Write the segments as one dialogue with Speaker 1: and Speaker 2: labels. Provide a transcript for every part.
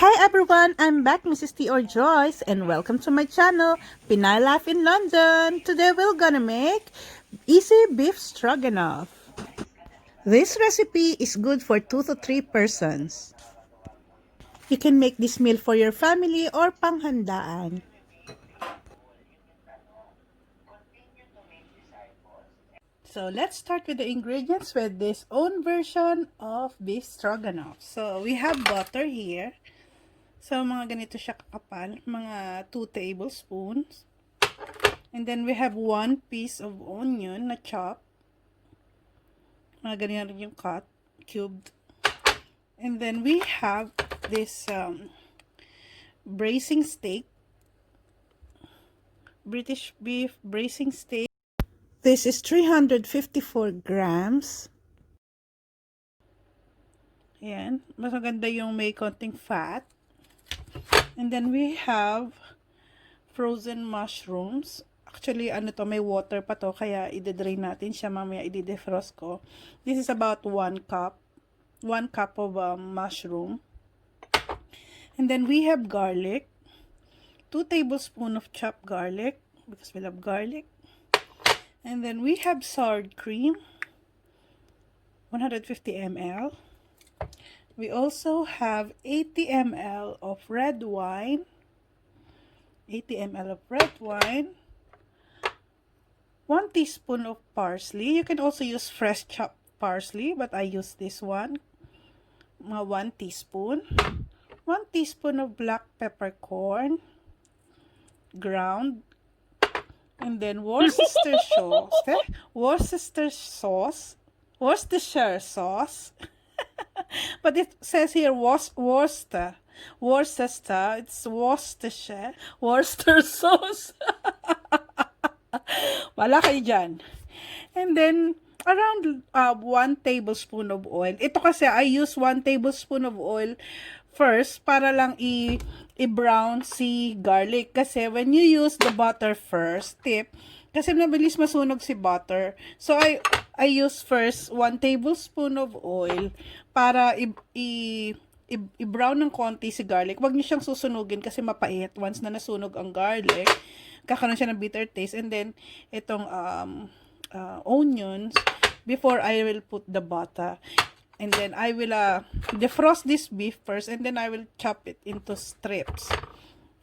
Speaker 1: Hi everyone, I'm back, Mrs. T or Joyce, and welcome to my channel, Pinay Life in London. Today we're gonna make easy beef stroganoff. This recipe is good for 2 to 3 persons. You can make this meal for your family or panghandaan. So let's start with the ingredients with this own version of beef stroganoff. So we have butter here. So mga ganito siya kakapal, mga 2 tablespoons. And then we have 1 piece of onion na chop. Mga ganyan rin yung cut, cubed. And then we have this braising steak. British beef braising steak. This is 354 grams. Ayan. Mas maganda yung may konting fat. And then we have frozen mushrooms. Actually, ano to, may water pa to, kaya i-drain natin siya mamaya, i-defrost ko. This is about 1 cup. 1 cup of mushroom. And then we have garlic. 2 tablespoons of chopped garlic, because we love garlic. And then we have sour cream. 150 ml. We also have 80 ml of red wine. 80 ml of red wine. 1 teaspoon of parsley. You can also use fresh chopped parsley, but I use this one. 1 teaspoon. 1 teaspoon of black peppercorn, ground. And then Worcestershire sauce. But it says here Worcester. It's Worcester sauce. Wala kayo dyan. And then, around 1 tablespoon of oil. Ito kasi, I use 1 tablespoon of oil first para lang i-brown si garlic. Kasi when you use the butter first, kasi mabilis masunog si butter. So, I use first 1 tablespoon of oil para i-brown ng konti si garlic. Huwag niyo siyang susunugin kasi mapait. Once na nasunog ang garlic, kakaroon siya ng bitter taste. And then, itong onions, before I will put the butter. And then, I will defrost this beef first, and then I will chop it into strips.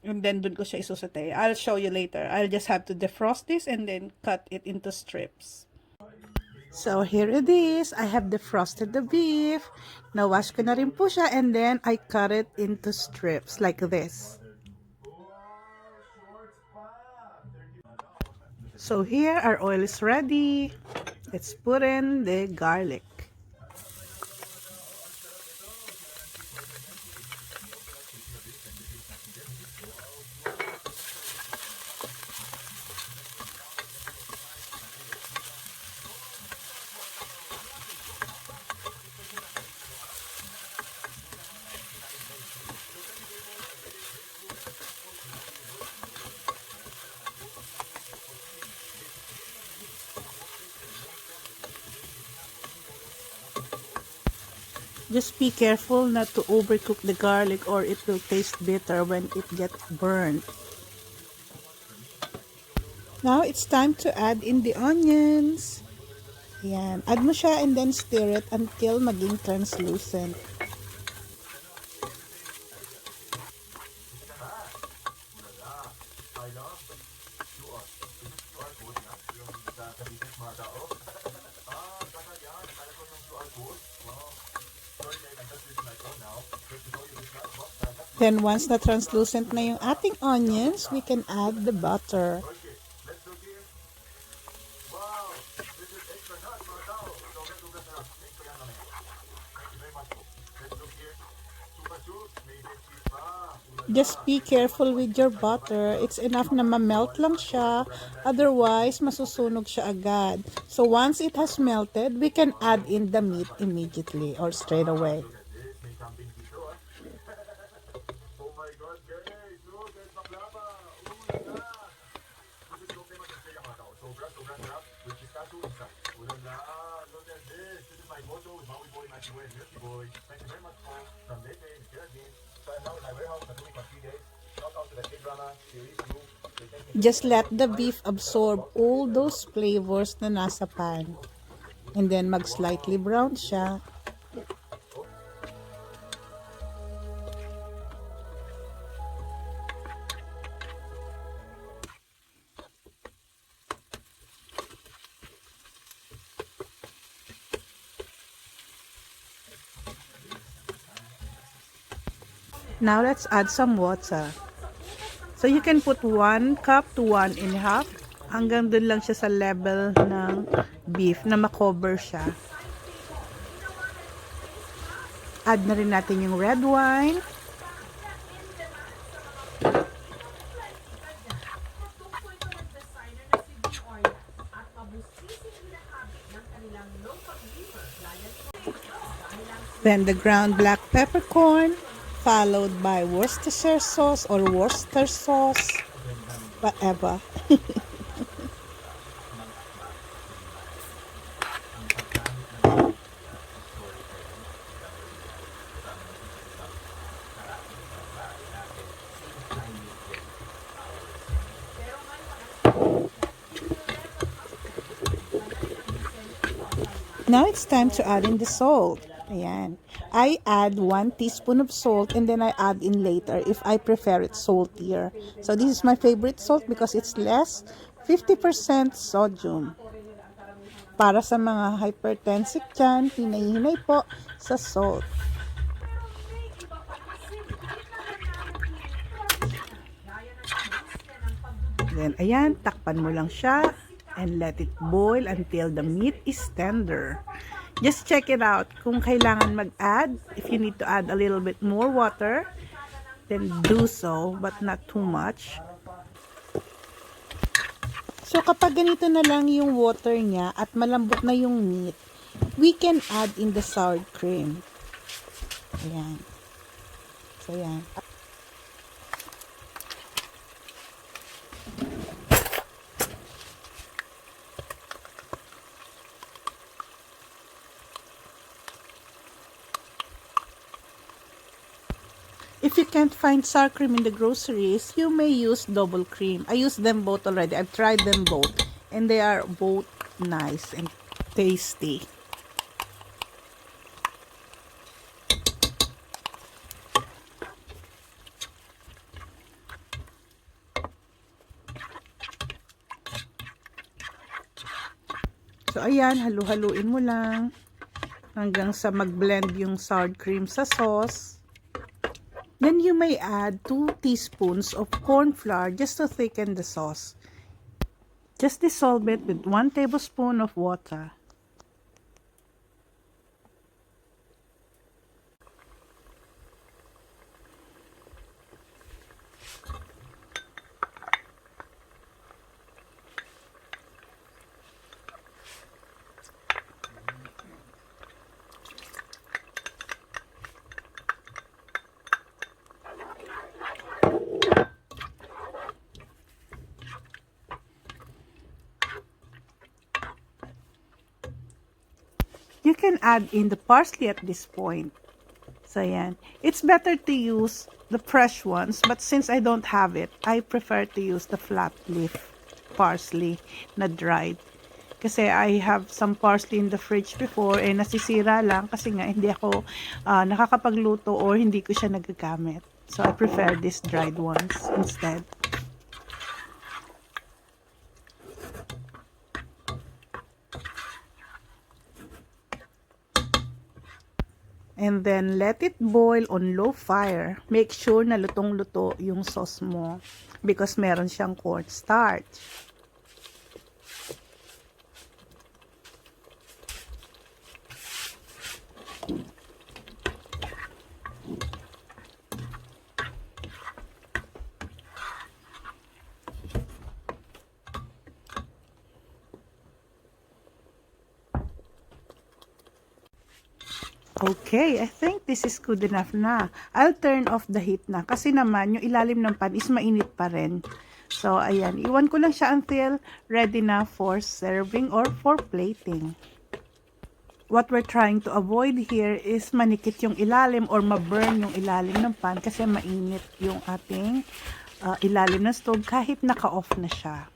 Speaker 1: And then, dun ko siya isusute. I'll show you later. I'll just have to defrost this and then cut it into strips. So, here it is. I have defrosted the beef. Nawash ko na rin po siya, and then I cut it into strips like this. So, here our oil is ready. Let's put in the garlic. Just be careful not to overcook the garlic or it will taste bitter when it gets burned. Now it's time to add in the onions. Yan. Add mo siya and then stir it until maging translucent. Then once na translucent na yung ating onions, we can add the butter. Just be careful with your butter. It's enough na ma-melt lang siya. Otherwise, masusunog siya agad. So once it has melted, we can add in the meat immediately or straight away. Just let the beef absorb all those flavors na nasa pan. And then mag-slightly brown siya. Now let's add some water. So you can put 1 cup to 1.5. Hanggang dun lang siya sa level ng beef na makover siya. Add na rin natin yung red wine. Then the ground black peppercorn, followed by Worcestershire sauce or Worcester sauce, whatever. Now it's time to add in the salt. Ayan. I add 1 teaspoon of salt and then I add in later if I prefer it saltier. So this is my favorite salt because it's less, 50% sodium. Para sa mga hypertensive dyan, hinay-hinay po sa salt. Then ayan, takpan mo lang siya and let it boil until the meat is tender. Just check it out kung kailangan mag-add. If you need to add a little bit more water, then do so, but not too much. So kapag ganito na lang yung water niya at malambot na yung meat, we can add in the sour cream. Ayan. So ayan. If you can't find sour cream in the groceries, you may use double cream. I use them both already. I've tried them both. And they are both nice and tasty. So, ayan, halu-haluin mo lang hanggang sa mag-blend yung sour cream sa sauce. Then you may add 2 teaspoons of corn flour just to thicken the sauce. Just dissolve it with 1 tablespoon of water. You can add in the parsley at this point. So, yan. It's better to use the fresh ones, but since I don't have it, I prefer to use the flat leaf parsley na dried. Kasi I have some parsley in the fridge before, nasisira lang kasi nga hindi ako nakakapagluto or hindi ko siya nagagamit. So, I prefer these dried ones instead. And then, let it boil on low fire. Make sure na lutong-luto yung sauce mo because meron siyang cornstarch. Okay, I think this is good enough na. I'll turn off the heat na kasi naman yung ilalim ng pan is mainit pa rin. So, ayan. Iwan ko lang siya until ready na for serving or for plating. What we're trying to avoid here is manikit yung ilalim or ma-burn yung ilalim ng pan kasi mainit yung ating ilalim ng stove kahit naka-off na siya.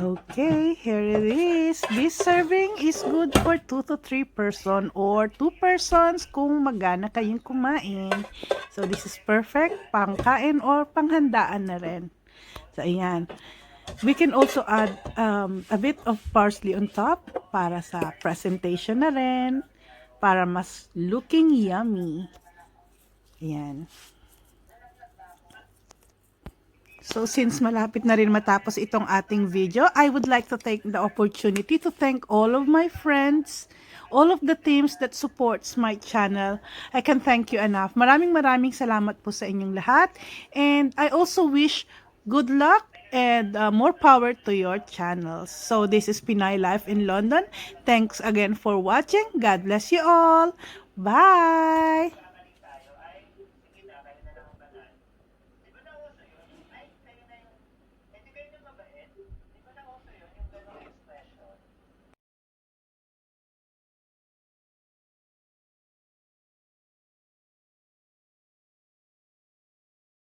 Speaker 1: Okay, here it is. This serving is good for 2 to 3 person or 2 persons kung magana kayong kumain. So, this is perfect pangkain or panghandaan na rin. So, ayan. We can also add a bit of parsley on top para sa presentation na rin. Para mas looking yummy. Ayan. So, since malapit na rin matapos itong ating video, I would like to take the opportunity to thank all of my friends, all of the teams that supports my channel. I can thank you enough. Maraming salamat po sa inyong lahat. And I also wish good luck and more power to your channels. So, this is Pinay Life in London. Thanks again for watching. God bless you all. Bye!